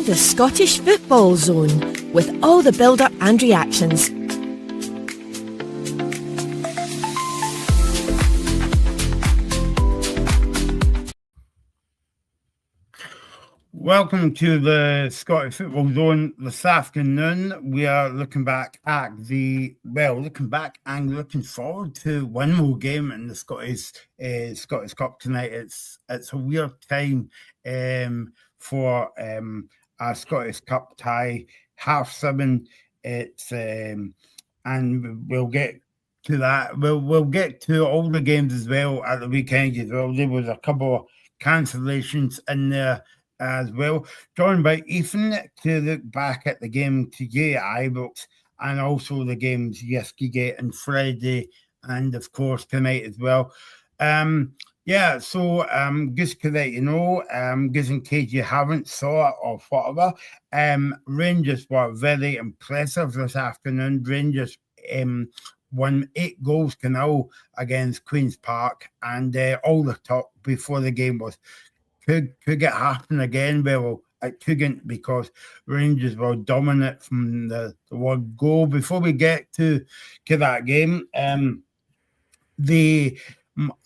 Join the Scottish Football Zone with all the build-up and reactions. Welcome to the Scottish Football Zone this afternoon. We are looking back and looking forward to one more game in the Scottish Cup tonight. It's a weird time for our Scottish Cup tie, 7:30. It's and we'll get to that. We'll get to all the games as well at the weekend as well. There was a couple of cancellations in there as well. Joined by Ethan to look back at the game today at Ibrox and also the games yesterday and Friday and of course tonight as well. Just to let you know, just in case you haven't saw it or whatever, Rangers were very impressive this afternoon. Rangers won 8-0 against Queen's Park, and all the talk before the game was could it happen again? Well, it couldn't because Rangers were dominant from the word go. Before we get to that game, the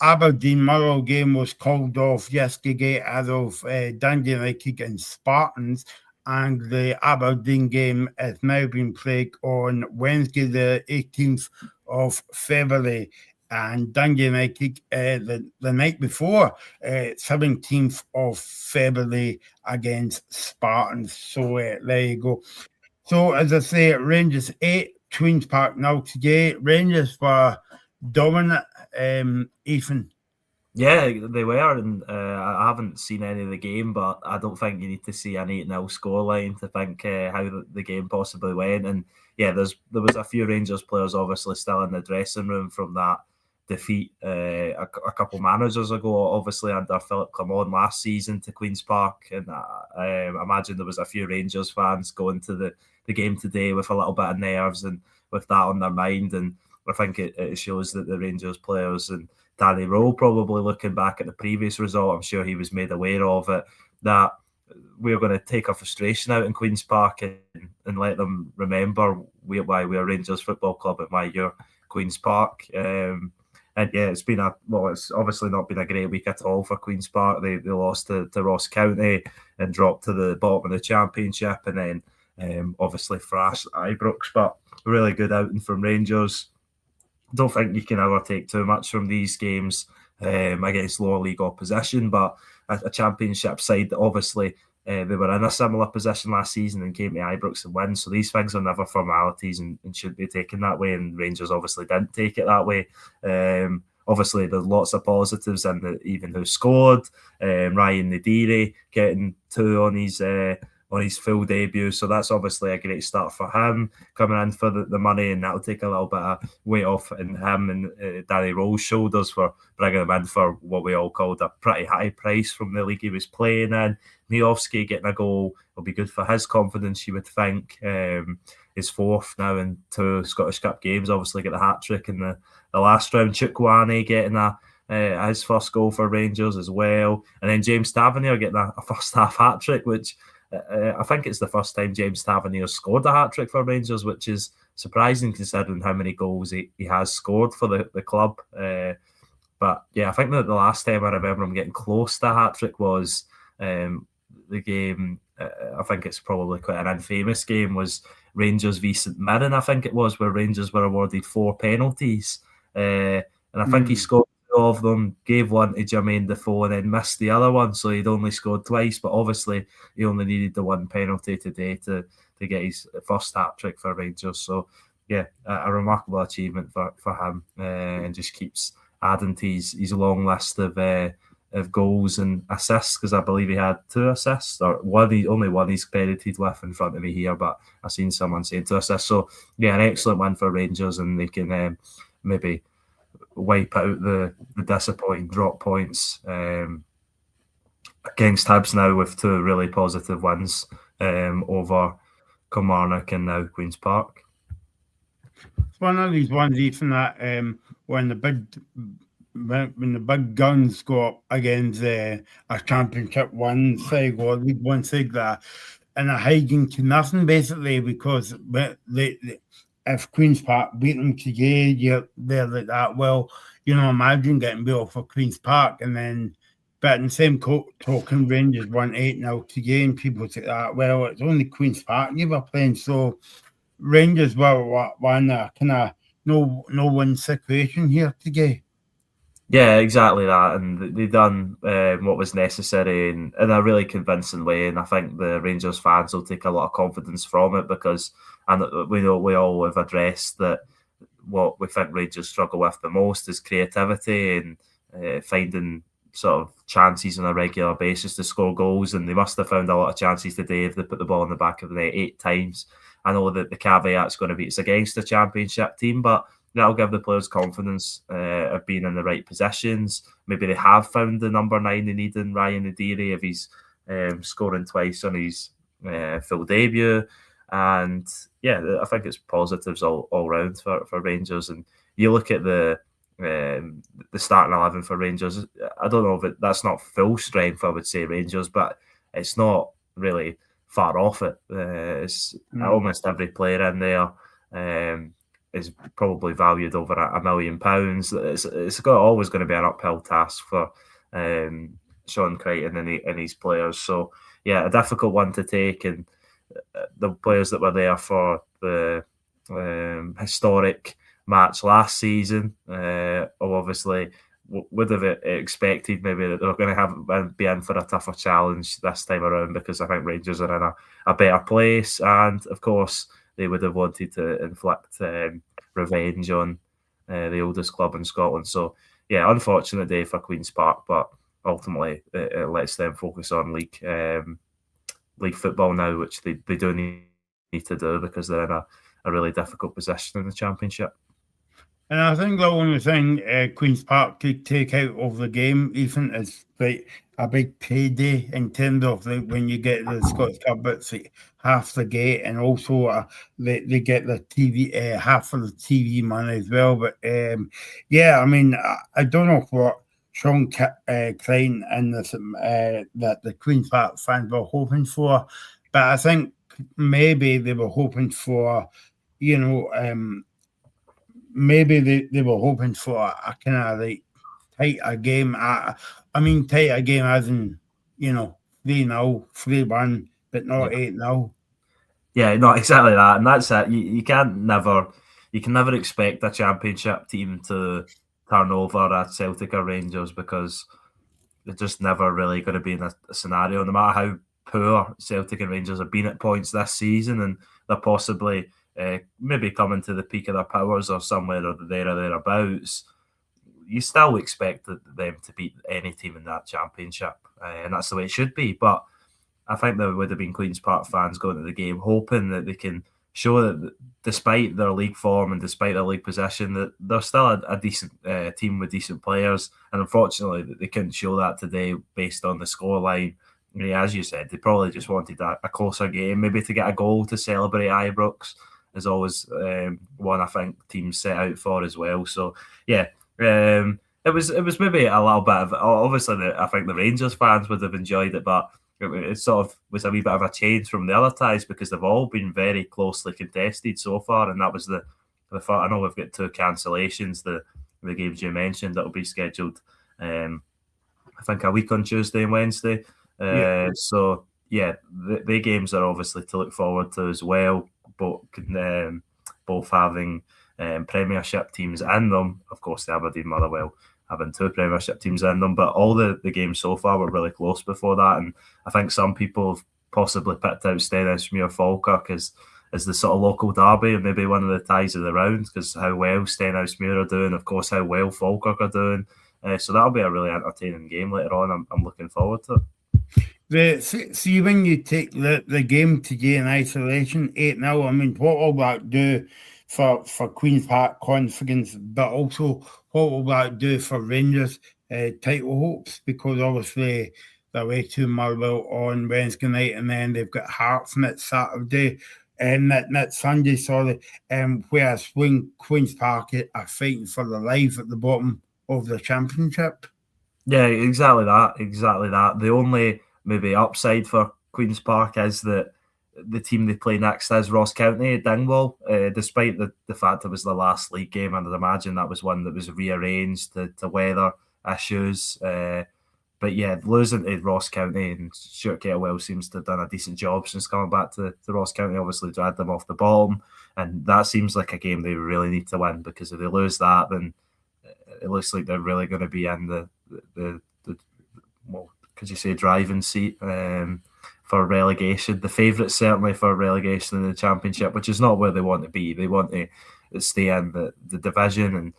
Aberdeen Murrow game was called off yesterday out of Dundee United and Spartans, and the Aberdeen game has now been played on Wednesday, the 18th of February. And Dundee United the night before, 17th of February against Spartans. So there you go. So as I say, Rangers 8, Queen's Park now today. Rangers were dominant, Ethan. Yeah, they were, and I haven't seen any of the game, but I don't think you need to see an 8-0 scoreline to think how the game possibly went. And yeah, there was a few Rangers players obviously still in the dressing room from that defeat a couple managers ago, obviously under Philip Clement last season to Queen's Park, and I imagine there was a few Rangers fans going to the game today with a little bit of nerves and with that on their mind. And I think it shows that the Rangers players and Danny Rowe, probably looking back at the previous result, I'm sure he was made aware of it, that we're going to take our frustration out in Queen's Park and let them remember why we're Rangers Football Club and why you're Queen's Park. And yeah, it's obviously not been a great week at all for Queen's Park. They lost to Ross County and dropped to the bottom of the Championship, and then obviously thrashed Ibrox. But really good outing from Rangers. Don't think you can ever take too much from these games against lower league opposition, but a Championship side that obviously they were in a similar position last season and came to Ibrox and win. So these things are never formalities and should be taken that way. And Rangers obviously didn't take it that way. Obviously, there's lots of positives and even who scored. Ryan Nadiri getting 2 on his full debut. So that's obviously a great start for him coming in for the money, and that'll take a little bit of weight off in him and Danny Rowe's shoulders for bringing him in for what we all called a pretty high price from the league he was playing in. Miovski getting a goal will be good for his confidence, you would think. His 4th now in 2 Scottish Cup games, obviously get the hat-trick in the last round. Chukwueze getting his first goal for Rangers as well. And then James Tavernier getting a first-half hat-trick, which I think it's the first time James Tavernier scored a hat-trick for Rangers, which is surprising considering how many goals he has scored for the club. But yeah, I think that the last time I remember him getting close to a hat-trick was the game, I think it's probably quite an infamous game, was Rangers v St Mirren, I think it was, where Rangers were awarded 4 penalties. And I think he scored 2 of them, gave one to Jermaine Defoe and then missed the other one, so he'd only scored twice, but obviously he only needed the 1 penalty today to get his first hat-trick for Rangers. So yeah, a remarkable achievement for him, and just keeps adding to his long list of goals and assists, because I believe he had 2 assists, or only one he's credited with in front of me here, but I've seen someone saying 2 assists. So yeah, an excellent one for Rangers, and they can maybe wipe out the disappointing drop points against Hibs now with 2 really positive wins over Kilmarnock and now Queen's Park. It's one of these ones, Ethan, that when the big guns go up against a Championship 1 side or League 1 side, that and are hiding to nothing basically because if Queen's Park beat them today, they're like that. Well, imagine getting beat off for Queen's Park and then. But in the same token, Rangers won 8-0 today, and people say that, well, it's only Queen's Park you were playing. So Rangers were in a kind of no-win situation here today. Yeah, exactly that. And they done what was necessary in a really convincing way. And I think the Rangers fans will take a lot of confidence from it because we know we all have addressed that what we think Rangers struggle with the most is creativity and finding sort of chances on a regular basis to score goals, and they must have found a lot of chances today if they put the ball in the back of the net 8 times. I know that the caveat's going to be it's against the Championship team, but that'll give the players confidence of being in the right positions. Maybe they have found the number 9 they need in Ryan Adiri if he's scoring twice on his full debut. And yeah, I think it's positives all round for Rangers. And you look at the starting 11 for Rangers. I don't know if that's not full strength, I would say, Rangers, but it's not really far off it. It's almost every player in there is probably valued over £1 million. It's always going to be an uphill task for Sean Crichton and his players. So yeah, a difficult one to take, and the players that were there for the historic match last season, obviously would have expected maybe that they're going to be in for a tougher challenge this time around because I think Rangers are in a better place, and of course they would have wanted to inflict revenge on the oldest club in Scotland. So yeah, unfortunate day for Queen's Park, but ultimately it lets them focus on league football now, which they do need to do because they're in a really difficult position in the Championship. And I think the only thing Queen's Park could take out of the game, Ethan, is like a big payday in terms of when you get the Scottish Cup, it's like half the gate, and also they get the TV half of the TV money as well. But yeah, I mean, I don't know what Sean Crichton and that the Queen's Park fans were hoping for, but I think maybe they were hoping for, maybe they were hoping for a kind of like tighter game. I mean, tighter game as in, 3-0, 3-1, but not 8-0. Yeah, no, exactly that. And that's it. You can never expect a Championship team to turn over at Celtic or Rangers because they're just never really going to be in a scenario, no matter how poor Celtic and Rangers have been at points this season, and they're possibly maybe coming to the peak of their powers or somewhere or thereabouts. You still expect them to beat any team in that Championship, and that's the way it should be. But I think there would have been Queen's Park fans going to the game hoping that they can show that despite their league form and despite their league position, that they're still a decent team with decent players. And unfortunately, they couldn't show that today based on the scoreline. I mean, as you said, they probably just wanted a closer game, maybe to get a goal to celebrate Ibrox. Is always one I think teams set out for as well. So yeah, it was maybe a little bit of obviously I think the Rangers fans would have enjoyed it, but it sort of was a wee bit of a change from the other ties because they've all been very closely contested so far, and that was the I know we've got 2 cancellations. The games you mentioned that'll be scheduled, I think a week on Tuesday and Wednesday. So yeah, the games are obviously to look forward to as well. Both having Premiership teams in them. Of course, the Aberdeen Motherwell having 2 Premiership teams in them, but all the games so far were really close before that, and I think some people have possibly picked out Stenhousemuir Falkirk as the sort of local derby and maybe one of the ties of the round because how well Stenhousemuir are doing, of course, how well Falkirk are doing. So that'll be a really entertaining game later on. I'm looking forward to it. See, when you take the game today in isolation, 8-0, I mean, what will that do for Queen's Park confidence, but also what will that do for Rangers title hopes? Because obviously they're away to Motherwell on Wednesday night, and then they've got Hearts next Saturday and next Sunday, whereas Queen's Park are fighting for their life at the bottom of the Championship. Yeah, exactly that. The only maybe upside for Queen's Park is that the team they play next is Ross County at Dingwall, despite the fact it was the last league game, and I'd imagine that was one that was rearranged to weather issues. But yeah, losing to Ross County, and Stuart Kettlewell seems to have done a decent job since coming back to Ross County, obviously dragged them off the bottom, and that seems like a game they really need to win, because if they lose that, then it looks like they're really going to be in the well, could you say driving seat for relegation. The favourites certainly for relegation in the Championship, which is not where they want to be. They want to stay in the division, and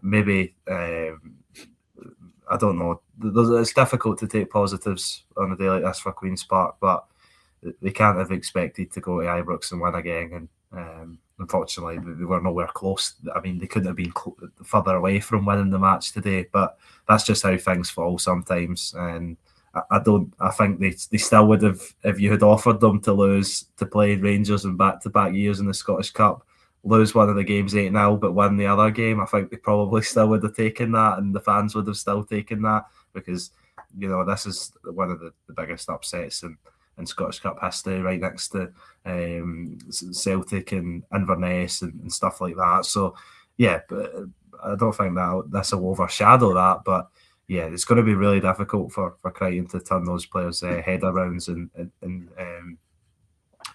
maybe I don't know. It's difficult to take positives on a day like this for Queen's Park, but they can't have expected to go to Ibrox and win again. And unfortunately, they were nowhere close. I mean, they couldn't have been further away from winning the match today, but that's just how things fall sometimes. And I think they still would have, if you had offered them to lose, to play Rangers in back-to-back years in the Scottish Cup, lose one of the games 8-0 but win the other game, I think they probably still would have taken that, and the fans would have still taken that, because this is one of the biggest upsets in Scottish Cup history, right next to Celtic and Inverness and stuff like that. So yeah, but I don't think that this will overshadow that, but yeah, it's going to be really difficult for Crichton to turn those players' head around and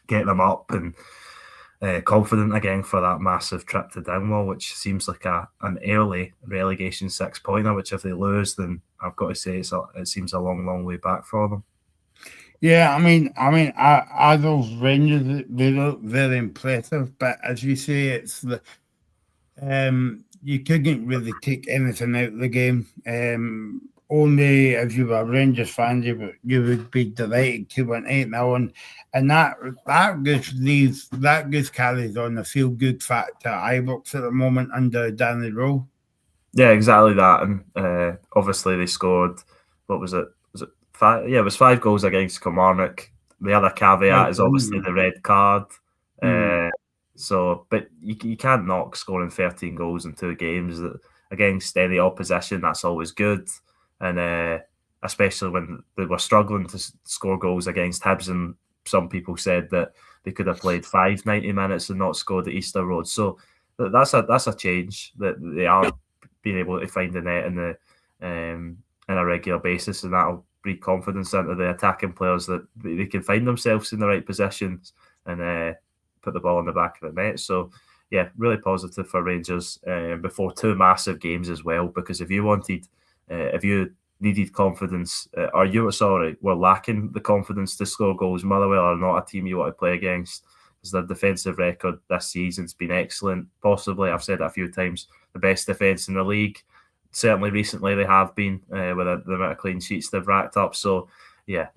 get them up and confident again for that massive trip to Dingwall, which seems like an early relegation 6-pointer, which if they lose, then I've got to say it seems a long way back for them. Yeah, I mean, are those Rangers, they look very impressive, but as you say, it's the you couldn't really take anything out of the game. Only if you were a Rangers fan, you would be delighted to win 8-0, and that just carries on the feel good factor at Ibrox at the moment under Danny Rowe. Yeah, exactly that, and obviously they scored. What was it? Was it 5? Yeah, it was 5 goals against Kilmarnock. The other caveat is obviously the red card. So, but you can't knock scoring 13 goals in 2 games against any opposition. That's always good, and especially when they were struggling to score goals against Hibs, and some people said that they could have played 90 minutes and not scored at Easter Road. So that's a change, that they are being able to find the net in a regular basis, and that'll breed confidence into the attacking players that they can find themselves in the right positions and put the ball in the back of the net. So yeah, really positive for Rangers before 2 massive games as well, because if you needed confidence, or you were lacking the confidence to score goals, Motherwell are not a team you want to play against, because their defensive record this season's been excellent. Possibly, I've said it a few times, the best defence in the league. Certainly recently they have been, with the amount of clean sheets they've racked up. So yeah,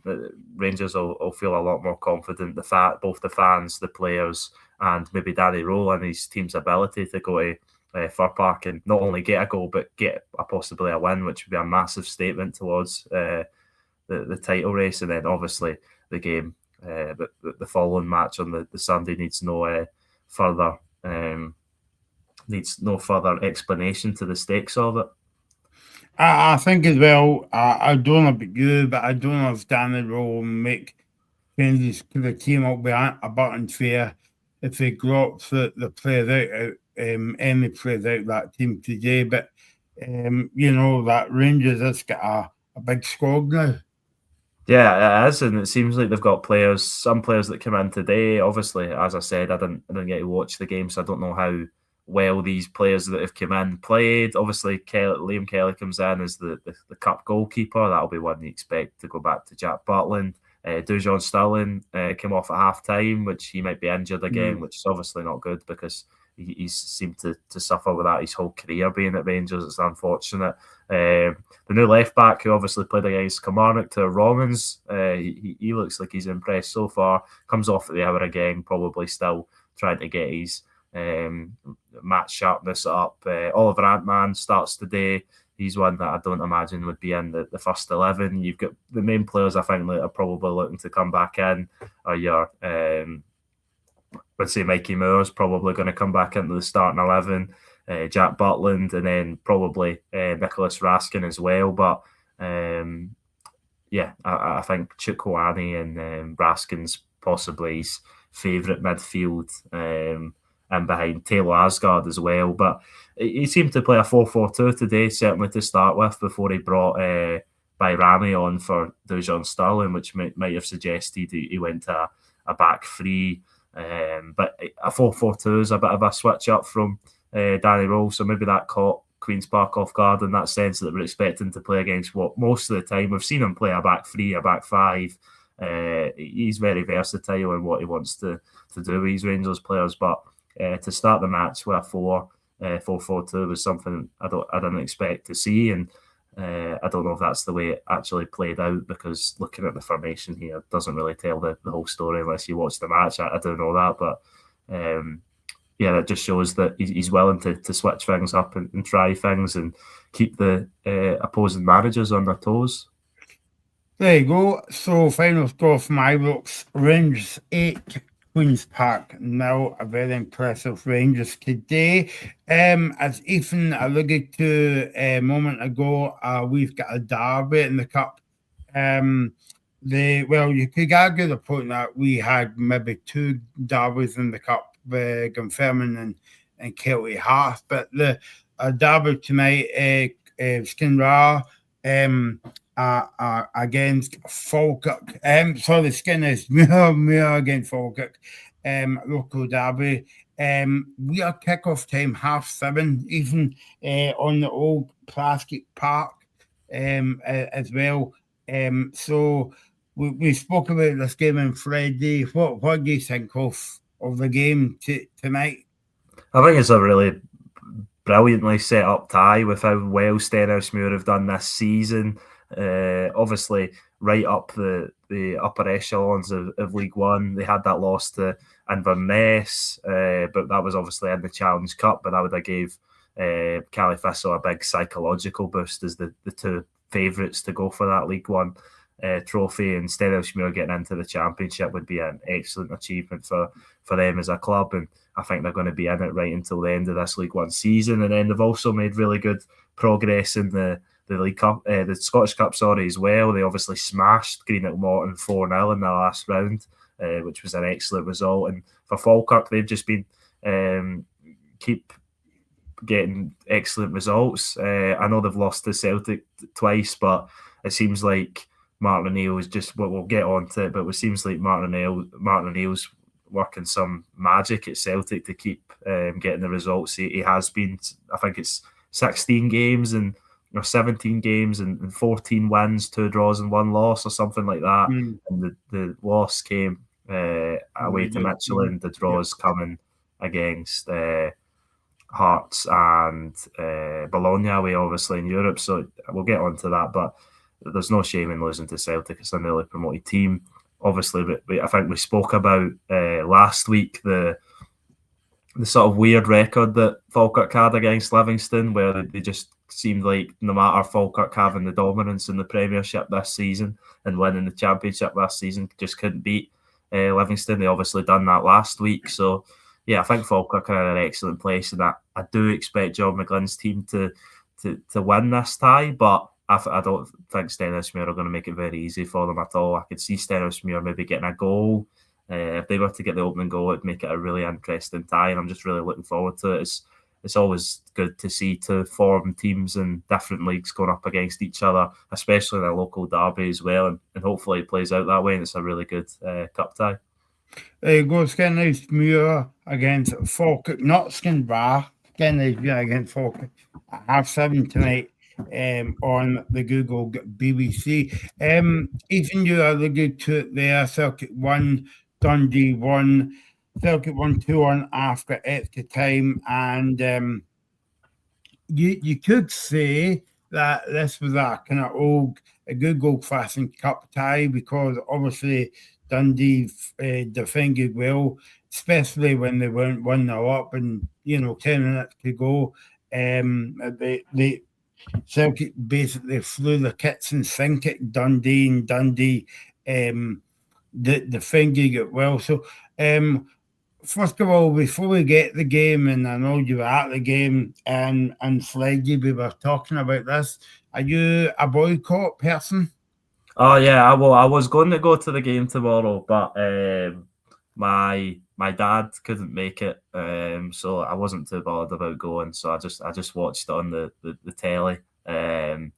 Rangers will feel a lot more confident. Both the fans, the players, and maybe Danny Rowe and his team's ability to go to Fir Park and not only get a goal but get possibly a win, which would be a massive statement towards the title race. And then obviously the game, the following match on the Sunday needs no further explanation to the stakes of it. I think as well, I don't know about you, but I don't know if Danny Rowe will make changes to the team. It'll be a bit unfair if he drops the players out, any players out that team today. But, that Rangers has got a big squad now. Yeah, it is, and it seems like they've got some players that come in today. Obviously, as I said, I didn't get to watch the game, so I don't know how well these players that have come in played. Obviously, Liam Kelly comes in as the cup goalkeeper. That'll be one you expect to go back to Jack Butland. Dujon Sterling came off at half time, which he might be injured again, which is obviously not good, because he's seemed to suffer with that his whole career being at Rangers. It's unfortunate. The new left back, who obviously played against Kilmarnock, to Romans, he looks like he's impressed so far. Comes off at the hour again, probably still trying to get his match sharpness up. Oliver Antman starts today. He's one that I don't imagine would be in the first 11. You've got the main players I think that are probably looking to come back in are your let's say Mikey Moore's probably going to come back into the starting 11, Jack Butland, and then probably Nicholas Raskin as well. But I think Chukwueze and Raskin's possibly his favourite midfield, and behind Taylor Asgard as well. But he seemed to play a 4-4-2 today, certainly to start with, before he brought Bayrami on for Dujon Sterling, which might have suggested he went to a back three. But a 4-4-2 is a bit of a switch up from Danny Rose, so maybe that caught Queen's Park off guard in that sense, that we're expecting to play against what most of the time we've seen him play a back three, a back five. He's very versatile in what he wants to do with his Rangers players, but to start the match with a 4-4-2 was something I didn't expect to see, and I don't know if that's the way it actually played out, because looking at the formation here doesn't really tell the whole story unless you watch the match. I do know that, but yeah, that just shows that he's willing to switch things up and try things and keep the opposing managers on their toes. There you go. So final score for my books: Rangers 8, Queen's Park 0. A very impressive Rangers today. As Ethan alluded to a moment ago, we've got a derby in the cup. You could argue the point that we had maybe 2 derbies in the cup, Dunfermline and Kelty Hearts, but the derby tonight, Skinrar against Falkirk. The Skin is Muir against Falkirk, local derby. We are kick-off time 7:30, even on the old plastic park as well. So we spoke about this game on Friday. What do you think of the game tonight? I think it's a really brilliantly set up tie with how well Stenhousemuir have done this season. Obviously, right up the upper echelons of League One. They had that loss to Inverness, but that was obviously in the Challenge Cup. But that would have gave Cali Thistle a big psychological boost as the 2 favourites to go for that League One trophy, and Stenhousemuir getting into the Championship would be an excellent achievement for them as a club, and I think they're going to be in it right until the end of this League One season. And then they've also made really good progress in the League Cup, the Scottish Cup, as well. They obviously smashed Greenock Morton 4-0 in the last round, which was an excellent result. And for Falkirk, they've just been keep getting excellent results. I know they've lost to Celtic twice, but it seems like Martin O'Neill is just what we'll get on to it, but it seems like Martin O'Neill's working some magic at Celtic to keep getting the results. He has been, I think it's 16 games or 17 games and 14 wins, 2 draws and 1 loss or something like that. And the loss came away to Michelin, the draws coming against Hearts and Bologna away, obviously, in Europe. So we'll get on to that, but there's no shame in losing to Celtic. It's a newly promoted team. Obviously, I think we spoke about last week the sort of weird record that Falkirk had against Livingston, where they just seemed like no matter Falkirk having the dominance in the Premiership this season and winning the Championship last season, just couldn't beat Livingston. They obviously done that last week. So, yeah, I think Falkirk are in an excellent place, and I do expect John McGlynn's team to win this tie, but I don't think Stenhousemuir are going to make it very easy for them at all. I could see Stenhousemuir maybe getting a goal. If they were to get the opening goal, it'd make it a really interesting tie, and I'm just really looking forward to it. It's always good to see 2 foreign teams in different leagues going up against each other, especially in a local derby as well, and hopefully it plays out that way, and it's a really good cup tie. There you go, Stenhousemuir against Falkirk, not Skinbar. Stenhousemuir against Falkirk at 7:30 tonight. On the Google BBC. Ethan, you alluded to it there. Celtic 1, Dundee 1. Celtic 1-2 after extra time, and you could say that this was a kind of a good old-fashioned cup tie, because obviously Dundee defended well, especially when they went 1-0 up and 10 minutes to go. They Celtic basically flew the kitchen sink at Dundee, and Dundee defended it well. So, first of all, before we get the game, and I know you were at the game, and Friday we were talking about this, are you a boycott person? Oh yeah, I was going to go to the game tomorrow, but my dad couldn't make it, so I wasn't too bothered about going. So I just watched it on the telly, and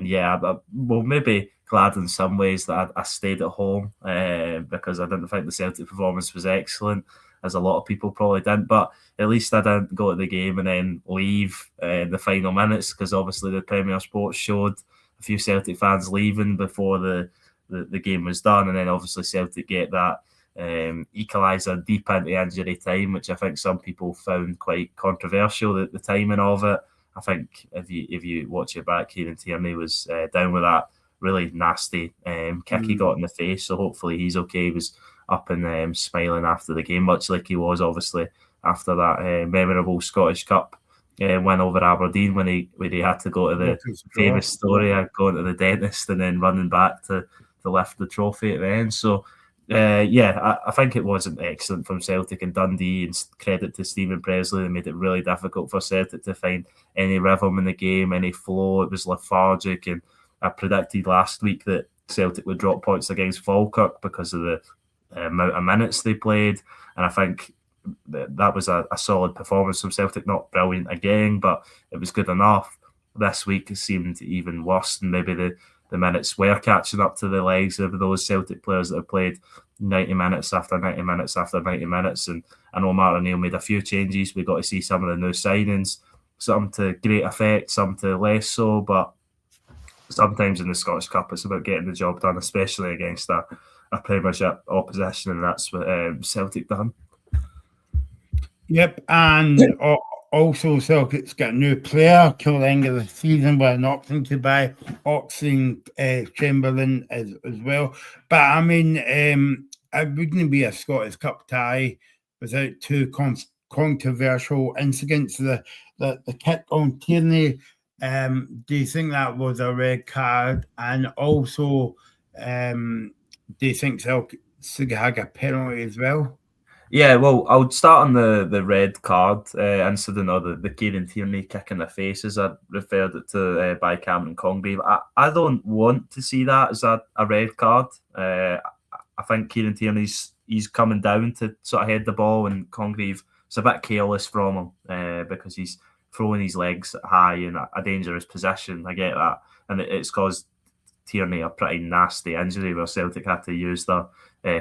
yeah, well maybe glad in some ways that I stayed at home, because I didn't think the Celtic performance was excellent, as a lot of people probably didn't. But at least I didn't go to the game and then leave in the final minutes, because obviously the Premier Sports showed a few Celtic fans leaving before the game was done, and then obviously Celtic get that equaliser deep into injury time, which I think some people found quite controversial. The timing of it, I think if you watch it back, Kieran Tierney was down with that really nasty kick he got in the face. So hopefully he's okay. He was up and smiling after the game, much like he was obviously after that memorable Scottish Cup win over Aberdeen when he had to go to the famous story of going to the dentist and then running back to lift the trophy at the end. So yeah, I think it wasn't excellent from Celtic and Dundee, and credit to Stephen Presley. They made it really difficult for Celtic to find any rhythm in the game, any flow. It was lethargic, and I predicted last week that Celtic would drop points against Falkirk because of the amount of minutes they played, and I think that was a solid performance from Celtic. Not brilliant again, but it was good enough. This week it seemed even worse, and maybe the minutes were catching up to the legs of those Celtic players that have played 90 minutes after 90 minutes after 90 minutes. And I know Martin O'Neill made a few changes. We got to see some of the new signings, some to great effect, some to less so. But sometimes in the Scottish Cup, it's about getting the job done, especially against a Premiership opposition, and that's what Celtic done. Yep, and also Celtic's got a new player till the end of the season with an option to buy Oxlade Chamberlain as well. But I mean, it wouldn't be a Scottish Cup tie without two controversial incidents. The kick on Tierney, do you think that was a red card? And also, do you think Celtic had a penalty as well? Yeah, well, I would start on the red card incident, or the Kieran Tierney kick in the face, as I referred it to by Cameron Congreve. I don't want to see that as a red card. I think Kieran Tierney's he's coming down to sort of head the ball, and Congreve, it's a bit careless from him because he's throwing his legs high in a dangerous position. I get that, and it's caused Tierney a pretty nasty injury where Celtic had to use the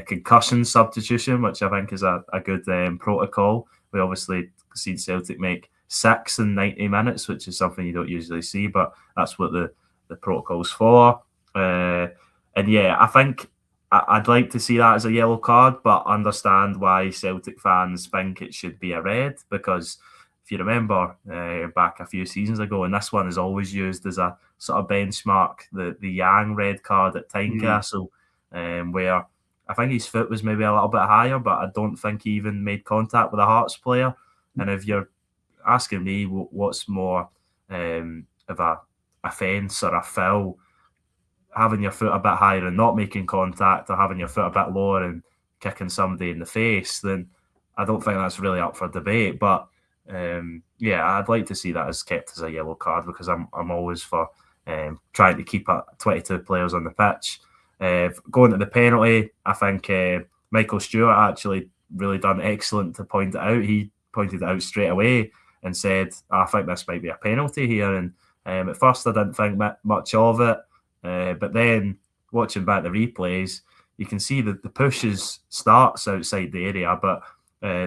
concussion substitution, which I think is a good protocol. We obviously seen Celtic make 6 in 90 minutes, which is something you don't usually see, but that's what the protocol's for. And yeah, I think I'd like to see that as a yellow card, but understand why Celtic fans think it should be a red, because if you remember back a few seasons ago, and this one is always used as a sort of benchmark, the Yang red card at Tynecastle, where I think his foot was maybe a little bit higher, but I don't think he even made contact with a Hearts player. And if you're asking me what's more of a offence or a foul, having your foot a bit higher and not making contact, or having your foot a bit lower and kicking somebody in the face, then I don't think that's really up for debate. But yeah, I'd like to see that as kept as a yellow card, because I'm always for trying to keep 22 players on the pitch. Going to the penalty, I think Michael Stewart actually really done excellent to point it out. He pointed it out straight away and said, I think this might be a penalty here. And at first I didn't think much of it, but then watching back the replays, you can see that the pushes starts outside the area, but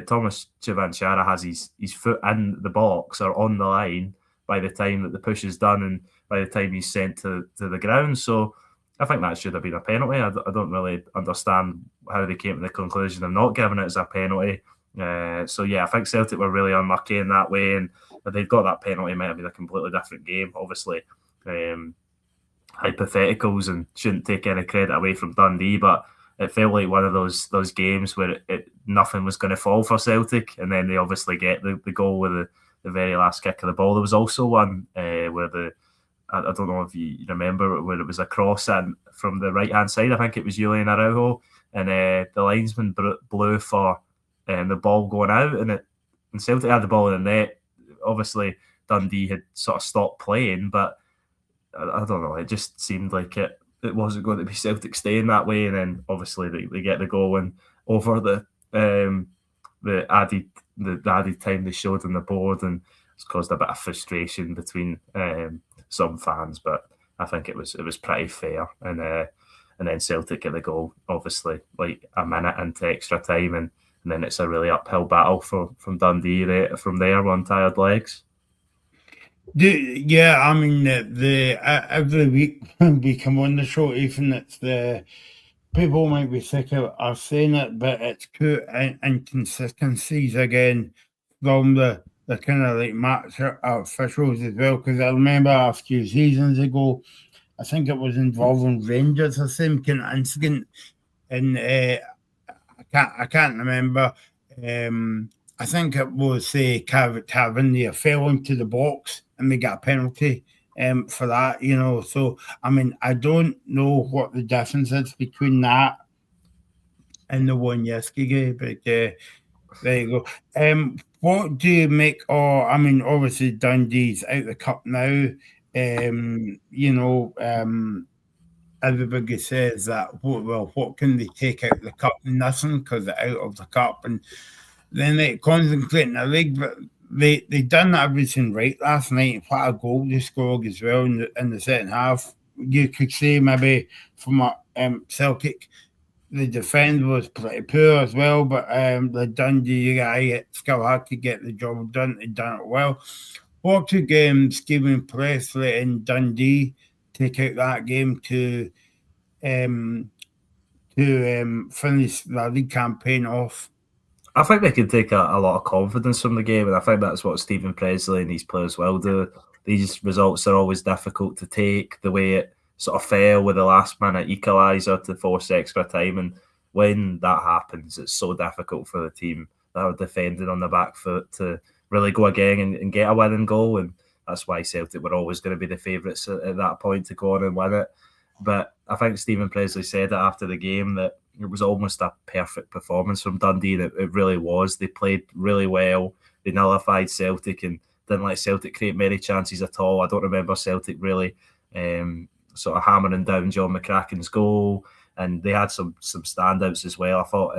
Thomas Chivanchara has his foot in the box or on the line by the time that the push is done and by the time he's sent to the ground. So I think that should have been a penalty. I don't really understand how they came to the conclusion of not giving it as a penalty. So yeah, I think Celtic were really unlucky in that way, and if they'd got that penalty, it might have been a completely different game. Obviously, hypotheticals, and shouldn't take any credit away from Dundee, but it felt like one of those games where nothing was going to fall for Celtic, and then they obviously get the goal with the very last kick of the ball. There was also one where I don't know if you remember, where it was a cross and from the right hand side. I think it was Julian Araujo, and the linesman blew for the ball going out, and Celtic had the ball in the net. Obviously, Dundee had sort of stopped playing, but I don't know. It just seemed like it it wasn't going to be Celtic staying that way, and then obviously they get the goal, and over the added time they showed on the board, and it's caused a bit of frustration between some fans, but I think it was pretty fair, and then Celtic get the goal, obviously like a minute into extra time, and then it's a really uphill battle from Dundee from there on tired legs. Yeah, I mean, every week we come on the show, even it's the people might be sick of us saying it, but it's two inconsistencies again from the kind of like match officials as well. Because I remember a few seasons ago, I think it was involving Rangers, the same kind of incident, and I can't remember. I think it was Tavernier fell into the box and they got a penalty for that, So, I mean, I don't know what the difference is between that and the one yesterday, but there you go. What do you make? I mean, obviously Dundee's out the cup now. Everybody says that, what can they take out of the cup? Nothing, because they're out of the cup, and then they concentrate in the league. But they done everything right last night. What a goal they scored as well in the second half. You could say maybe from a Celtic, the defence was pretty poor as well, but the Dundee guy still had to get the job done. They done it well. What could Stephen Presley and Dundee take out that game to finish the league campaign off? I think they can take a lot of confidence from the game, and I think that's what Stephen Presley and these players will do. These results are always difficult to take, the way it sort of fell with the last-minute equaliser to force extra time, and when that happens, it's so difficult for the team that are defending on the back foot to really go again and get a winning goal, and that's why Celtic were always going to be the favourites at that point to go on and win it. But I think Stephen Presley said it after the game that it was almost a perfect performance from Dundee, and it really was. They played really well. They nullified Celtic and didn't let Celtic create many chances at all. I don't remember Celtic really sort of hammering down John McCracken's goal, and they had some standouts as well. I thought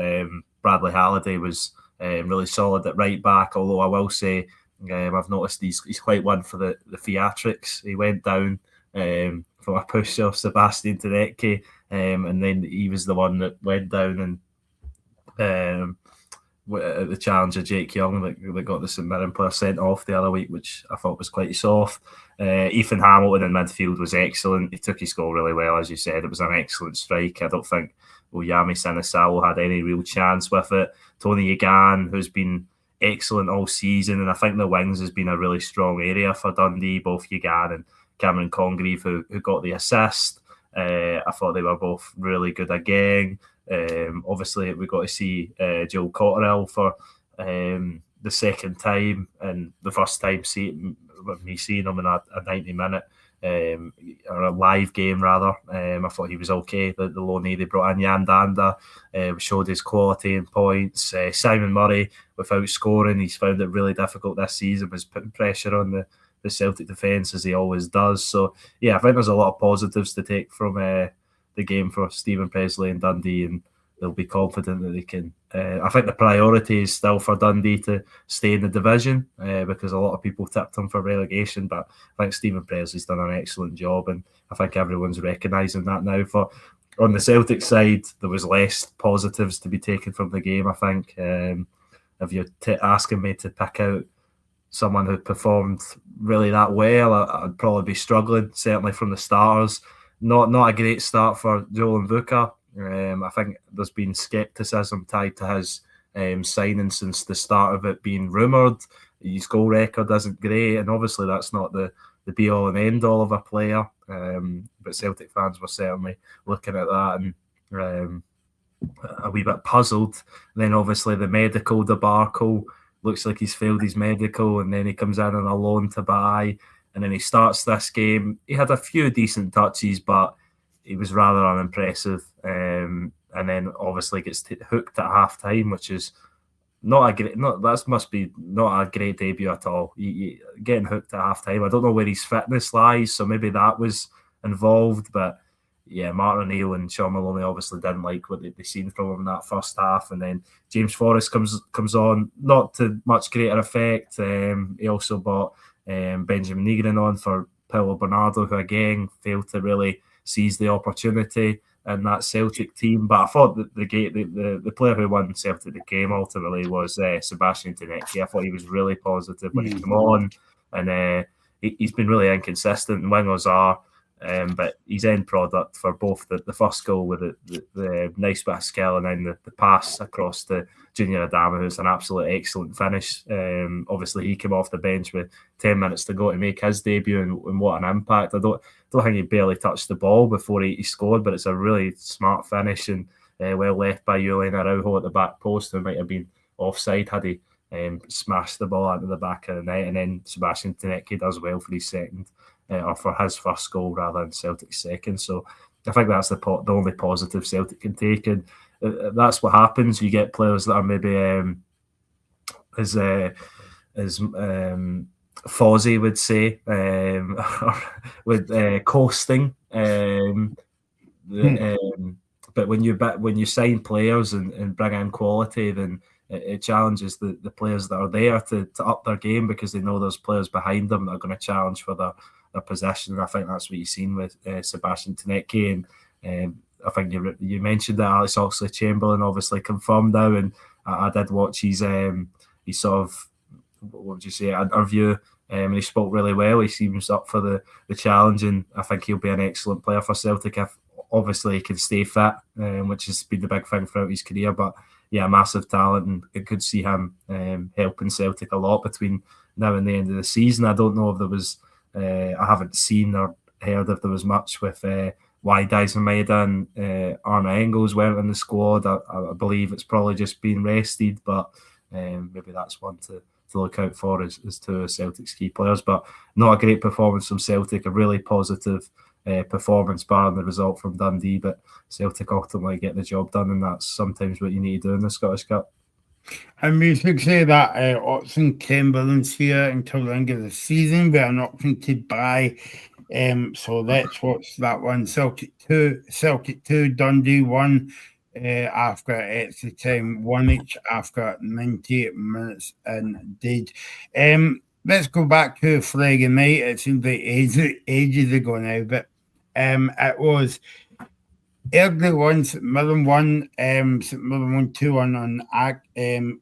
Bradley Halliday was really solid at right back, although I will say I've noticed he's quite one for the theatrics. He went down from a push off Sebastian Tedeschi, and then he was the one that went down and the challenge of Jake Young that got the St Mirren player sent off the other week, which I thought was quite soft. Ethan Hamilton in midfield was excellent. He took his goal really well, as you said. It was an excellent strike. I don't think Oyami Sinisawa had any real chance with it. Tony Egan, who's been excellent all season, and I think the wings has been a really strong area for Dundee, both Egan and Cameron Congreve, who got the assist. I thought they were both really good again. Obviously, we got to see Joel Cotterill for the second time, and the first time seeing him in a 90-minute or a live game rather. I thought he was okay. The loanee they brought in, Jan Danda, showed his quality and points. Simon Murray, without scoring, he's found it really difficult this season, was putting pressure on the Celtic defence as he always does. So yeah, I think there's a lot of positives to take from the game for Stephen Presley and Dundee, and they'll be confident that they can. I think the priority is still for Dundee to stay in the division because a lot of people tipped them for relegation, but I think Stephen Presley's done an excellent job, and I think everyone's recognising that now. On the Celtic side, there was less positives to be taken from the game, I think. If you're asking me to pick out someone who performed really that well, I'd probably be struggling, certainly from the starters. Not a great start for Joel Mvuka. I think there's been scepticism tied to his signing since the start of it being rumoured. His goal record isn't great, and obviously that's not the be-all and end-all of a player. But Celtic fans were certainly looking at that and a wee bit puzzled. And then obviously the medical debacle, looks like he's failed his medical, and then he comes in on a loan to buy, and then he starts this game. He had a few decent touches, but he was rather unimpressive. And then obviously gets hooked at half time, which is must be not a great debut at all. Getting hooked at half time. I don't know where his fitness lies, so maybe that was involved, but yeah, Martin O'Neill and Sean Maloney obviously didn't like what they'd seen from him in that first half, and then James Forrest comes on, not to much greater effect. He also brought Benjamin Negrin on for Paulo Bernardo, who again failed to really seize the opportunity in that Celtic team. But I thought that the player who won Celtic the game ultimately was Sebastian Tenecki. I thought he was really positive when he came on, and he's been really inconsistent, and wingers are. But his end product for both the first goal with the nice bit of skill, and then the pass across to Junior Adama, who's an absolute excellent finish. Obviously, he came off the bench with 10 minutes to go to make his debut, and what an impact. I don't think he barely touched the ball before he scored, but it's a really smart finish, and well left by Julian Araujo at the back post, who might have been offside had he smashed the ball into the back of the net. And then Sebastian Tenecki does well for his second, or for his first goal rather than Celtic's second. So I think that's the only positive Celtic can take, and that's what happens. You get players that are maybe as Fozzie would say, with coasting. But when you sign players and bring in quality, then it challenges the players that are there to up their game, because they know there's players behind them that are going to challenge for their possession. And I think that's what you've seen with Sebastian Tenecki. And I think you mentioned that Alex Oxlade-Chamberlain obviously confirmed now, and I did watch his sort of, what would you say, interview, and he spoke really well. He seems up for the challenge, and I think he'll be an excellent player for Celtic if obviously he can stay fit, which has been the big thing throughout his career. But yeah, massive talent, and I could see him helping Celtic a lot between now and the end of the season. I don't know if there was, I haven't seen or heard if there was much with why Dyson Maeda and Arne Engels weren't in the squad. I believe it's probably just been rested, but maybe that's one to look out for as two of Celtic's key players. But not a great performance from Celtic, a really positive performance barring the result from Dundee, but Celtic ultimately get the job done, and that's sometimes what you need to do in the Scottish Cup. And we should say that Oxlade-Chamberlain's here until the end of the season with an option to buy. So let's watch that one. Celtic 2, Dundee 1 after extra time, 1 each after 90 minutes indeed. Let's go back to Friday night. It seems like ages ago now, but it was Airdrie 1, St Mirren 1, St Mirren 1 2-1 on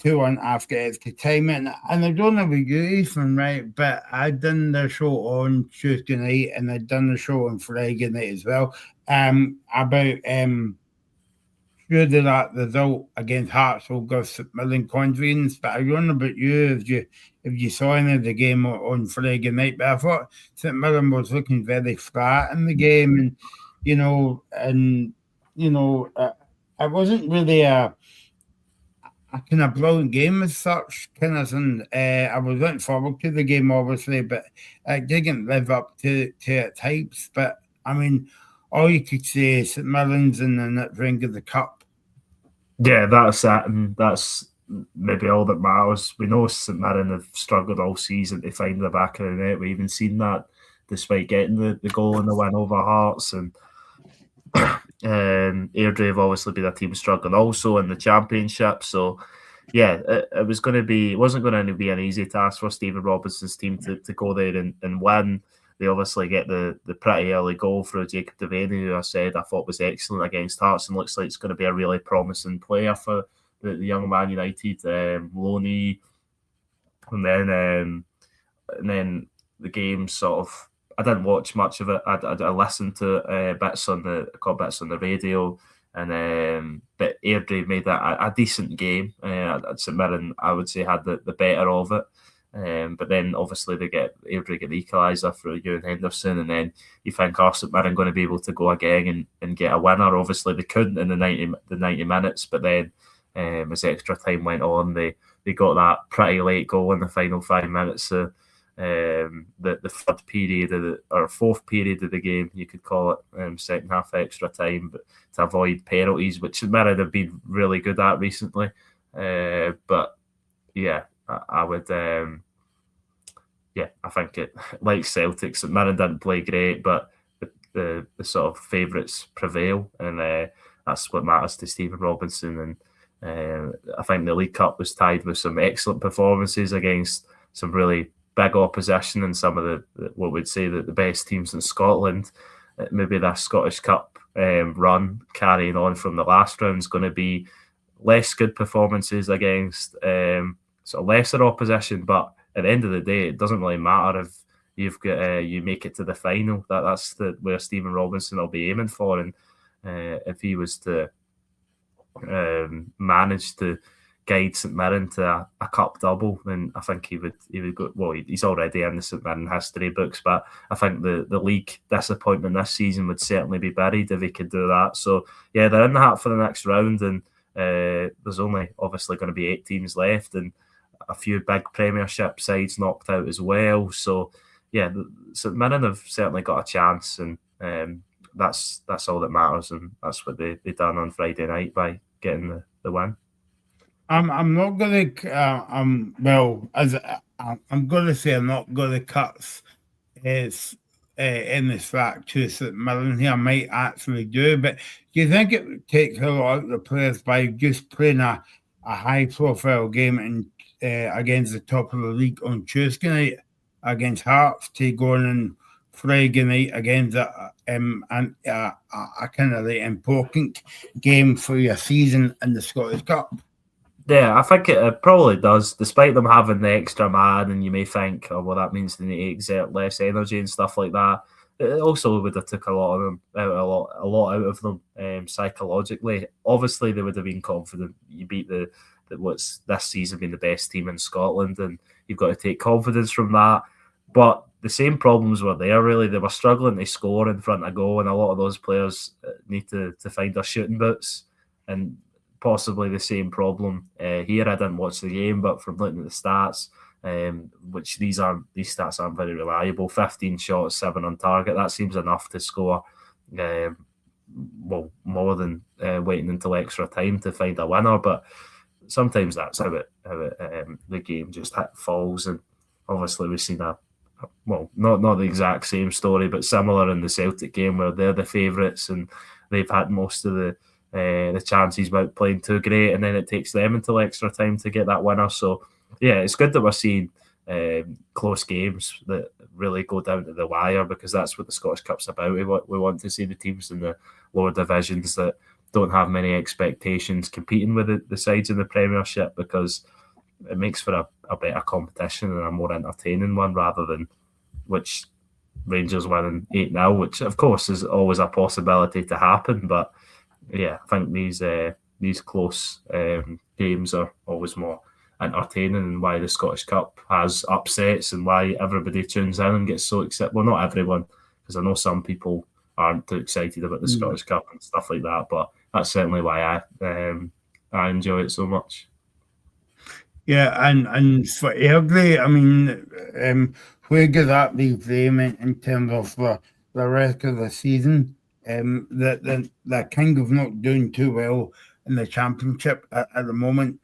2-1 after extra time. And I don't know about you, Ethan, right? But I done the show on Tuesday night, and I done the show on Friday night as well. About sure that result against Hearts will give St Mirren confidence. But I don't know about you if you saw any of the game on Friday night. But I thought St Mirren was looking very flat in the game, and it wasn't really a kind of brilliant game as such. I was looking forward to the game, obviously, but it didn't live up to its hypes. But I mean, all you could say is St Mirren's in the net ring of the cup. Yeah, that's it, and that's maybe all that matters. We know St Mirren have struggled all season to find the back of the net. We've even seen that despite getting the goal in the win over Hearts, and Airdrie have obviously been a team struggling also in the Championship. So yeah, it wasn't going to be an easy task for Stephen Robinson's team to go there and win. They obviously get the pretty early goal through Jacob Devaney, who I thought was excellent against Hearts, and looks like it's going to be a really promising player for the young Man United, Loney. And then the game sort of, I didn't watch much of it. I listened to bits on the radio, and but Airdrie made that a decent game. St Mirren, I would say, had the better of it. But then obviously Airdrie get the equaliser for Ewan Henderson, and then you think, St Mirren going to be able to go again and get a winner. Obviously they couldn't in the 90 minutes, but then as extra time went on, they got that pretty late goal in the final 5 minutes. So the third period or fourth period of the game, you could call it, second half extra time, but to avoid penalties, which Mirren have been really good at recently. But yeah, I would, I think it, like Celtic, St Mirren didn't play great, but the sort of favourites prevail, and that's what matters to Stephen Robinson. And I think the League Cup was tied with some excellent performances against some really big opposition and some of the what we'd say the best teams in Scotland. Maybe that Scottish Cup run carrying on from the last round is going to be less good performances against sort of lesser opposition, but at the end of the day, it doesn't really matter if you've got you make it to the final. That's where Stephen Robinson will be aiming for, and if he was to manage to guide St Mirren to a cup double, then I think he would go. Well, he's already in the St Mirren history books, but I think the league disappointment this season would certainly be buried if he could do that. So yeah, they're in the hat for the next round, and there's only obviously going to be 8 teams left, and a few big Premiership sides knocked out as well. So yeah, St Mirren have certainly got a chance, and that's all that matters, and that's what they done on Friday night by getting the win. I'm not going to. I'm going to say I'm not going to cut is in the slack to St Mirren here. I might actually do, but do you think it would take a lot out of the players by just playing a high-profile game and against the top of the league on Tuesday night against Hearts to go on and Friday night against a kind of important game for your season in the Scottish Cup? Yeah, I think it probably does, despite them having the extra man, and you may think, oh, well, that means they need to exert less energy and stuff like that. It also would have took a lot out of them psychologically. Obviously, they would have been confident. You beat what's this season been the best team in Scotland, and you've got to take confidence from that. But the same problems were there, really. They were struggling to score in front of goal, and a lot of those players need to find their shooting boots, and possibly the same problem here. I didn't watch the game, but from looking at the stats, which these stats aren't very reliable. 15 shots, 7 on target. That seems enough to score. More than waiting until extra time to find a winner. But sometimes that's how the game just falls. And obviously we've seen not the exact same story, but similar in the Celtic game where they're the favourites and they've had most of the chances without playing too great, and then it takes them until extra time to get that winner. So yeah, it's good that we're seeing close games that really go down to the wire, because that's what the Scottish Cup's about. We want to see the teams in the lower divisions that don't have many expectations competing with the sides in the Premiership, because it makes for a better competition and a more entertaining one, rather than which Rangers winning 8-0, which of course is always a possibility to happen, but yeah, I think these close games are always more entertaining, and why the Scottish Cup has upsets and why everybody tunes in and gets so excited. Well, not everyone, because I know some people aren't too excited about the Scottish Cup and stuff like that, but that's certainly why I enjoy it so much. Yeah, and for Airdrie, I mean, where does that leave them in terms of the rest of the season? They're kind of not doing too well in the Championship at the moment.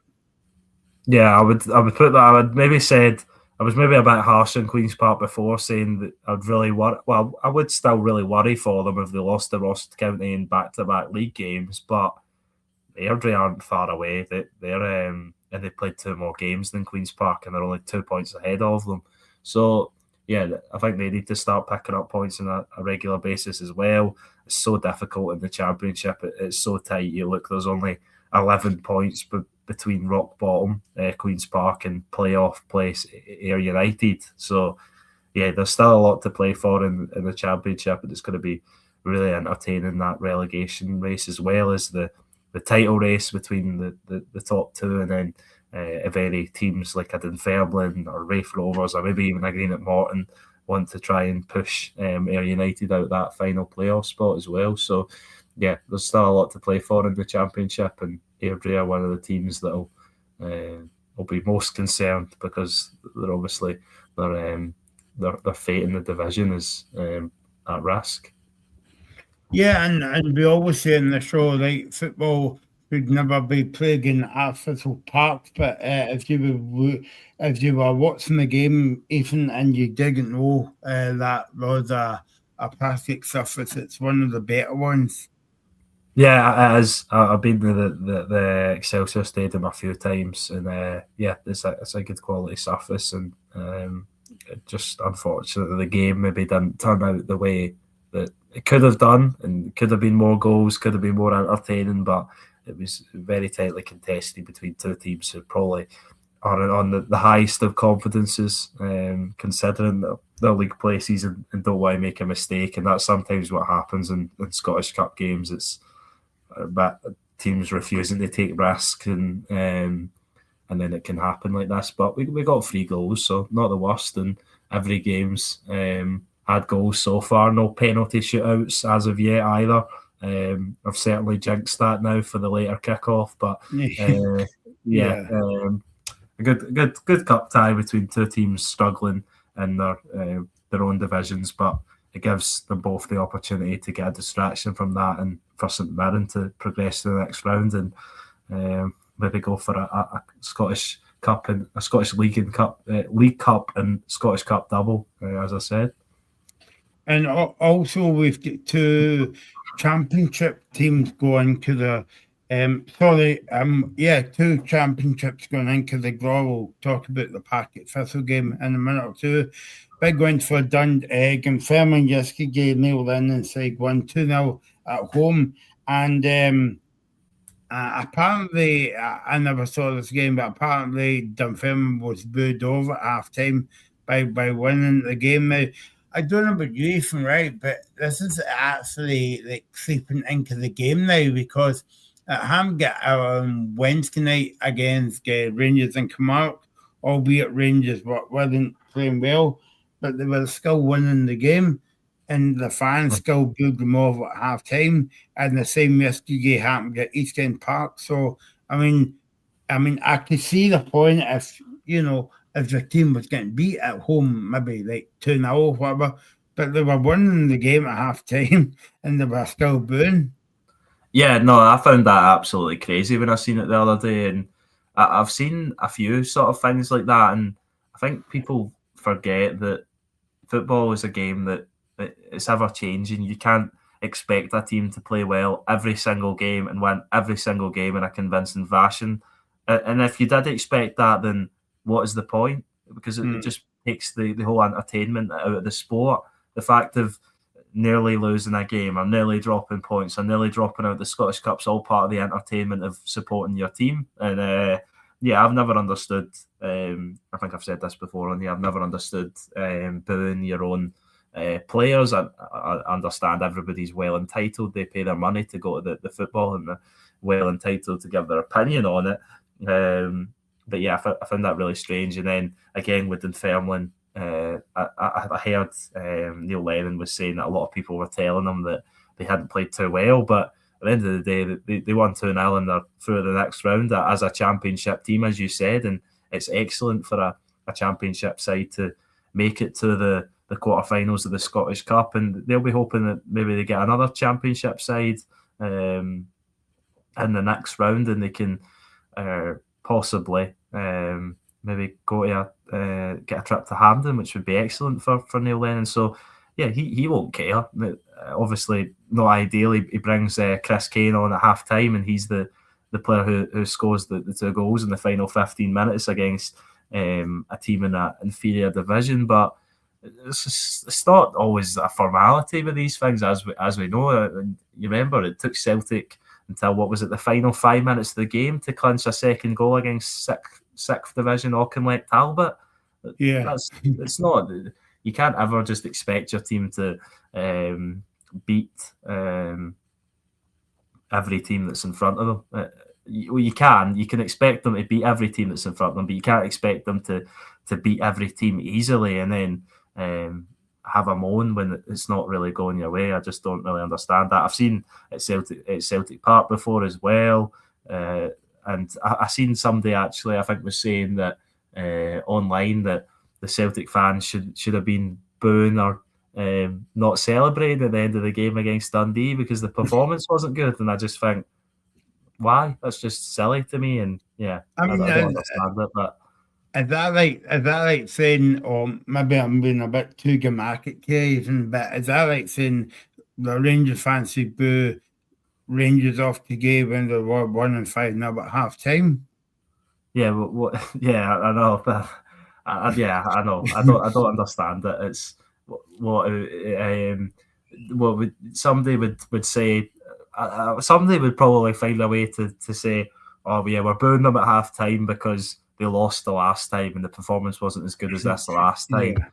Yeah, I would put that. I would maybe said I was maybe a bit harsh on Queen's Park before, saying that I'd really worry. Well, I would still really worry for them if they lost to Ross County in back-to-back league games. But Airdrie aren't far away. They're and they played 2 more games than Queen's Park, and they're only 2 points ahead of them. So yeah, I think they need to start picking up points on a regular basis as well. It's so difficult in the Championship. It's so tight. You look, there's only 11 points between rock bottom, Queen's Park, and playoff place, Ayr United. So yeah, there's still a lot to play for in the Championship, and it's going to be really entertaining, that relegation race, as well as the title race between the top 2, and then if any teams like a Dunfermline or Raith Rovers or maybe even a Greenock Morton want to try and push Ayr United out that final playoff spot as well. So yeah, there's still a lot to play for in the Championship, and Airdrie are one of the teams that will be most concerned, because they're obviously their fate in the division is at risk. Yeah, and we always say in the show, like, football should never be played in artificial parks. But if you were watching the game, Ethan, and you didn't know that there was a a plastic surface. It's one of the better ones. Yeah, it is. I've been to the Excelsior Stadium a few times, and it's a good quality surface, and just unfortunately the game maybe didn't turn out the way that it could have done, and could have been more goals, could have been more entertaining, but it was very tightly contested between two teams who probably are on the highest of confidences, considering their league places, and don't want to make a mistake, and that's sometimes what happens in Scottish Cup games. It's but teams refusing to take risks, and then it can happen like this. But we got 3 goals, so not the worst. And every game's had goals so far. No penalty shootouts as of yet either. I've certainly jinxed that now for the later kickoff, but a good cup tie between two teams struggling in their own divisions, but it gives them both the opportunity to get a distraction from that, and for St Mirren to progress to the next round, and maybe go for a Scottish Cup and a Scottish League Cup and Scottish Cup double, as I said. And also we've got 2 championship teams going to the 2 championships going into the draw. We'll talk about the Packet Thistle game in a minute or two. Big win for Dunfermline yesterday, Neil Lennon side won 2-0 at home. And apparently, I never saw this game, but apparently Dunfermline was booed over at half time by winning the game. Now, I don't know about you, Ethan, right? But this is actually like sleeping into the game now, because at Hamgate on Wednesday night against Rangers and Kilmarnock, albeit Rangers weren't playing well, but they were still winning the game, and the fans still booed them over at half time. And the same yesterday happened at East End Park. So I mean, I could see the point if the team was getting beat at home, maybe like 2-0 or whatever, but they were winning the game at half time and they were still booing. Yeah, no, I found that absolutely crazy when I seen it the other day, and I've seen a few sort of things like that, and I think people forget that football is a game that it's ever changing. You can't expect a team to play well every single game and win every single game in a convincing fashion. And if you did expect that, then what is the point? Because it just takes the whole entertainment out of the sport. The fact of nearly losing a game, or nearly dropping points, or nearly dropping out the Scottish Cup's all part of the entertainment of supporting your team. And I've never understood. I think I've said this before on here. I've never understood booing your own players. I understand everybody's well entitled. They pay their money to go to the football, and they're well entitled to give their opinion on it. But yeah, I found that really strange. And then again with Dunfermline, I heard Neil Lennon was saying that a lot of people were telling him that they hadn't played too well, but at the end of the day, they won 2-0 and they're through the next round as a championship team, as you said, and it's excellent for a championship side to make it to the quarterfinals of the Scottish Cup, and they'll be hoping that maybe they get another championship side in the next round, and they can possibly maybe go to get a trip to Hampden, which would be excellent for Neil Lennon. So yeah, he won't care. Obviously, not ideal. He brings Chris Kane on at half time, and he's the player who scores the 2 goals in the final 15 minutes against a team in an inferior division. But it's not always a formality with these things, as we know. And you remember, it took Celtic until the final 5 minutes of the game to clinch a second goal against sixth division Auchinleck Talbot. Yeah, it's not. You can't ever just expect your team to beat every team that's in front of them. You can expect them to beat every team that's in front of them, but you can't expect them to beat every team easily and then have a moan when it's not really going your way. I just don't really understand that. I've seen at Celtic Park before as well, and I seen somebody actually, I think, was saying that online that the Celtic fans should have been booing or not celebrating at the end of the game against Dundee because the performance wasn't good. And I just think, why? That's just silly to me. And yeah, I don't understand it. But Is that like saying, or maybe I'm being a bit too dramatic here, even, but is that like saying the Rangers fancy boo Rangers off the game when they were 1-5 at half time? Yeah, yeah, I know, but yeah, I know. I don't understand it. It's what would somebody would say. Somebody would probably find a way to say, "Oh, yeah, we're booing them at half time because they lost the last time and the performance wasn't as good as this the last time." Yeah.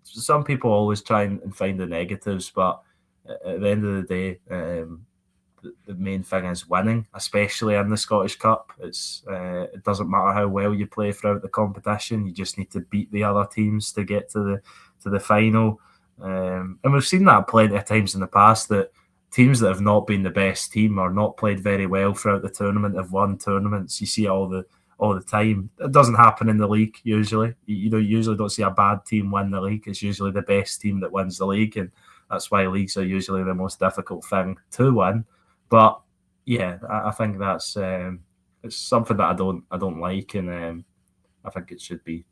Some people always try and find the negatives, but at the end of the day, the main thing is winning, especially in the Scottish Cup. It doesn't matter how well you play throughout the competition; you just need to beat the other teams to get to the final. And we've seen that plenty of times in the past, that teams that have not been the best team or not played very well throughout the tournament have won tournaments. You see it all the time. It doesn't happen in the league usually. You usually don't see a bad team win the league. It's usually the best team that wins the league, and that's why leagues are usually the most difficult thing to win. But yeah, I think that's it's something that I don't like, and I think it should be.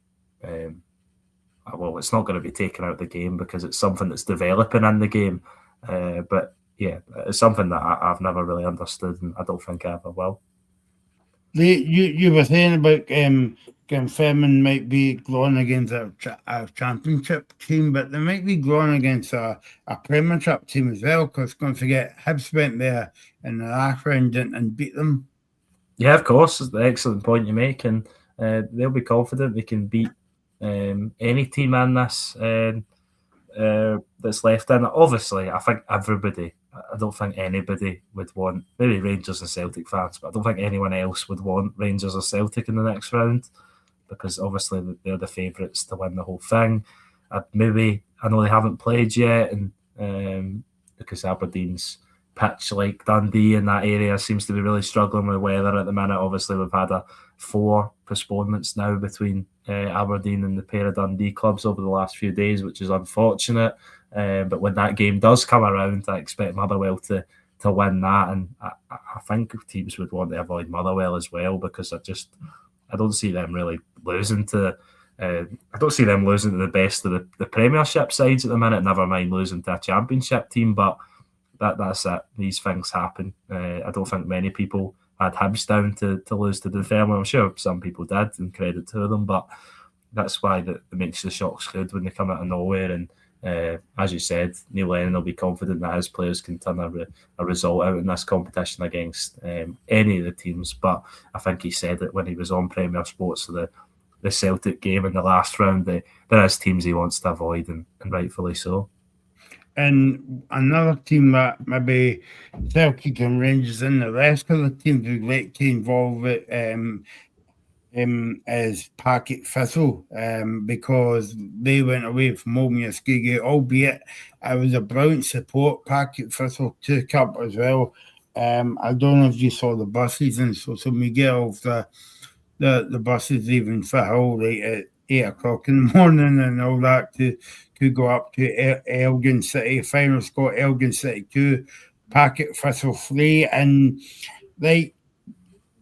Well, it's not going to be taken out of the game because it's something that's developing in the game. But yeah, it's something that I've never really understood, and I don't think I ever will. You were saying about Glenfermon might be going against a championship team, but they might be going against a Premiership team as well, because don't forget, Hibs went there in the last round and beat them. Yeah, of course, it's the excellent point you make, and they'll be confident they can beat any team in this that's left in. Obviously, I think everybody. I don't think anybody would want, maybe Rangers and Celtic fans, but I don't think anyone else would want Rangers or Celtic in the next round, because obviously they're the favourites to win the whole thing. I know they haven't played yet, and because Aberdeen's pitch, like Dundee in that area, seems to be really struggling with weather at the minute. Obviously, we've had 4 postponements now between Aberdeen and the pair of Dundee clubs over the last few days, which is unfortunate. But when that game does come around, I expect Motherwell to win that, and I think teams would want to avoid Motherwell as well, because I don't see them really losing to. I don't see them losing to the best of the Premiership sides at the minute. Never mind losing to a Championship team, but that's it. These things happen. I don't think many people had Hibs down to lose to Dunfermline. I'm sure some people did, and credit to them, but that's why it makes the shocks good when they come out of nowhere. And as you said, Neil Lennon will be confident that his players can turn a result out in this competition against any of the teams. But I think he said it when he was on Premier Sports, the Celtic game in the last round, there is teams he wants to avoid, and rightfully so. And another team that maybe Celtic and Rangers and the rest of the teams would like to involve it is Partick Thistle, because they went away from Muskegee, albeit it was a brilliant support. Partick Thistle took up as well. I don't know if you saw the buses and social media of the buses even for Hull, like at 8 o'clock in the morning and all that to go up to Elgin City. Final score, Elgin City 2, Partick Thistle 3, and like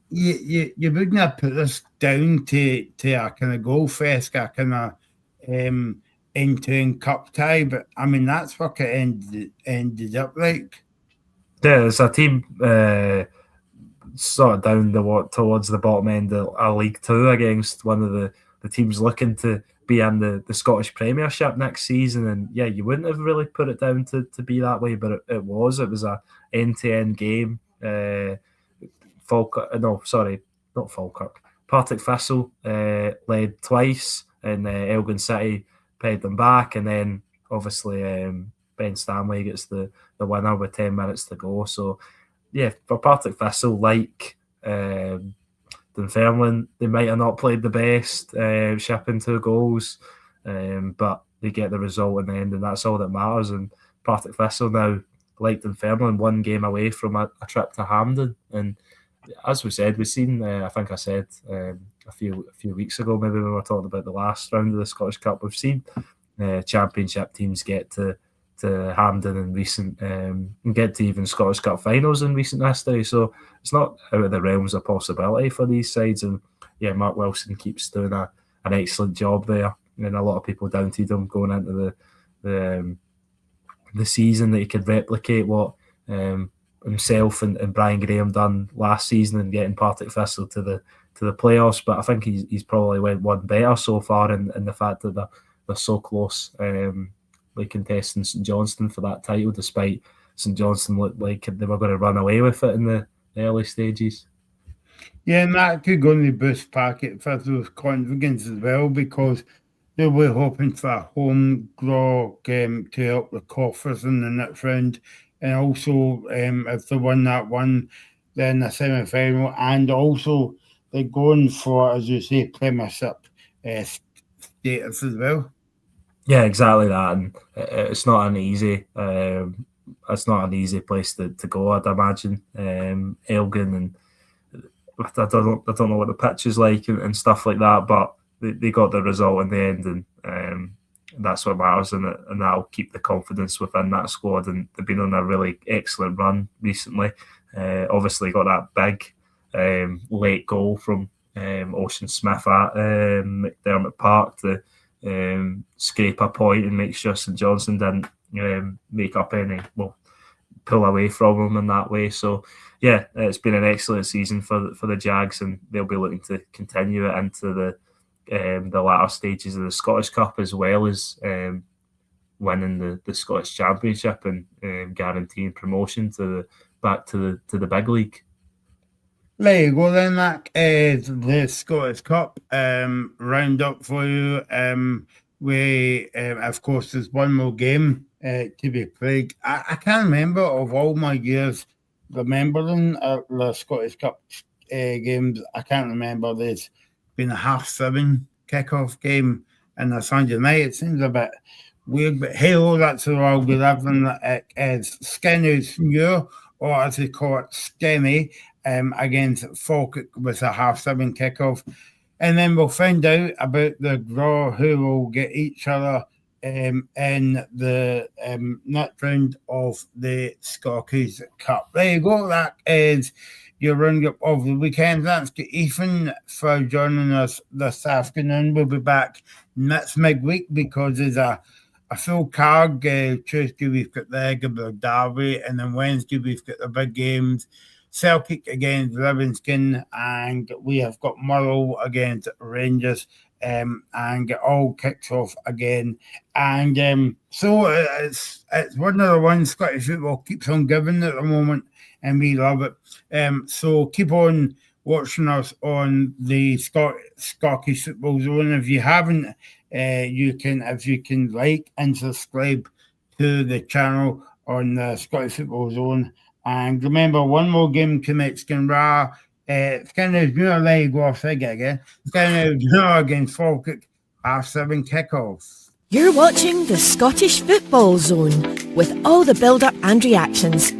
you wouldn't have put this down to a kind of goal fest, a kind of end-to-end cup tie, but I mean that's what it ended up like. Yeah, it's a team sort of down towards the bottom end of League Two against one of the teams looking to be in the Scottish Premiership next season. And yeah, you wouldn't have really put it down to be that way, but it was a end-to-end game. Partick Thistle led twice, and Elgin City paid them back, and then obviously Ben Stanley gets the winner with 10 minutes to go. So yeah, for Partick Thistle, like Dunfermline, they might have not played the best, shipping 2 goals, but they get the result in the end, and that's all that matters. And Partick Thistle now, like Dunfermline, 1 game away from a trip to Hampden. And as we said, we've seen, I think I said a few weeks ago, maybe when we were talking about the last round of the Scottish Cup, we've seen Championship teams get to Hampden in recent, and get to even Scottish Cup finals in recent history. So it's not out of the realms of possibility for these sides. And yeah, Mark Wilson keeps doing a an excellent job there, and a lot of people doubted him going into the season that he could replicate what himself and Brian Graham done last season and getting Partick Thistle to the playoffs. But I think he's probably went one better so far in the fact that they're so close, like contesting St Johnstone for that title, despite St Johnstone looked like they were going to run away with it in the early stages. Yeah, and that could go on the boost Partick Thistle's confidence as well, because they were hoping for a home draw game to help the Coffers in the next round. And also, if they won that one, then the semi-final, and also they're going for, as you say, Premiership status as well. Yeah, exactly that, and it's not an easy place to go, I'd imagine. Elgin, and I don't know what the pitch is like and stuff like that, but they got the result in the end, and that's what matters, and that'll keep the confidence within that squad. And they've been on a really excellent run recently. Obviously got that big late goal from Ocean Smith at McDermott Park to scrape a point and make sure St Johnstone didn't make up pull away from them in that way. So yeah, it's been an excellent season for the Jags, and they'll be looking to continue it into the latter stages of the Scottish Cup, as well as winning the Scottish Championship and guaranteeing promotion back to the big league. There you go then, Mac. The Scottish Cup round-up for you. Of course, there's one more game to be played. I can't remember of all my years remembering the Scottish Cup games. I can't remember there's been a 7:30 kickoff game on a Sunday night. It seems a bit weird, but hey, that's the world we live in. It's Skinner's Muir, or as they call it, Skinny, against Falkirk with a 7:30 kickoff. And then we'll find out about the draw, who will get each other in the next round of the Scottish Cup. There you go. That is your roundup of the weekend. Thanks to Ethan for joining us this afternoon. We'll be back next midweek because there's a full card. Tuesday we've got the Edinburgh Derby, and then Wednesday we've got the big games. Celtic against Livingston, and we have got Murrow against Rangers, and it all kicks off again. And so it's one of the ones Scottish football keeps on giving at the moment, and we love it. So keep on watching us on the Scottish Football Zone. If you haven't, you can like and subscribe to the channel on the Scottish Football Zone. And remember, one more game to make Skinra. Skinner's Muir, there you go, off again. Skinner's Muir against Falkirk, 7:30 kickoff. You're watching the Scottish Football Zone with all the build-up and reactions.